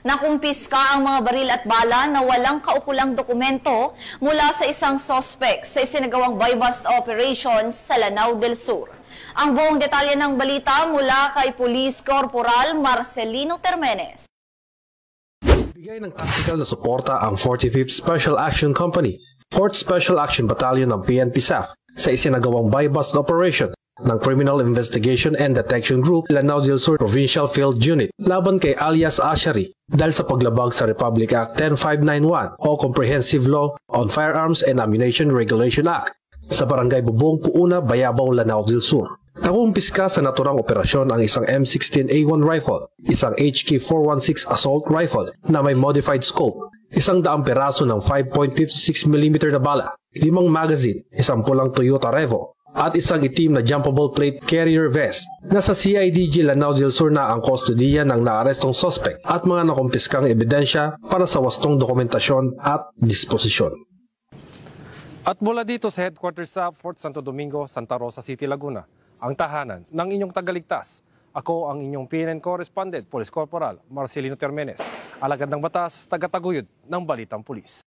Nakumpiska ang mga baril at bala na walang kaukulang dokumento mula sa isang sospek sa isinagawang buy-bust operation sa Lanao del Sur. Ang buong detalye ng balita mula kay Police Corporal Marcelino Termenes. Bigay ng tactical na suporta ang 45th Special Action Company, 4th Special Action Battalion ng PNP SAF sa isinagawang buy-bust operation ng Criminal Investigation and Detection Group Lanao del Sur Provincial Field Unit laban kay alias Ashari dahil sa paglabag sa Republic Act 10591 o Comprehensive Law on Firearms and Ammunition Regulation Act sa Barangay Bubong, Puuna, Bayabaw, Lanao del Sur. Nakumpiska sa naturang operasyon ang isang M16A1 rifle, isang HK416 assault rifle na may modified scope, 100 peraso ng 5.56mm na bala, 5 magazine, isang pulang Toyota Revo, at isang itim na jumpable plate carrier vest. Nasa CIDG Lanao del Sur na ang kustodiya ng naarestong suspect at mga nakumpiskang ebidensya para sa wastong dokumentasyon at disposisyon. At mula dito sa headquarters sa Fort Santo Domingo, Santa Rosa City, Laguna, ang tahanan ng inyong tagaligtas. Ako ang inyong PNN correspondent, Police Corporal Marcelino Termenes, alagad ng batas, tagataguyod ng Balitang Pulis.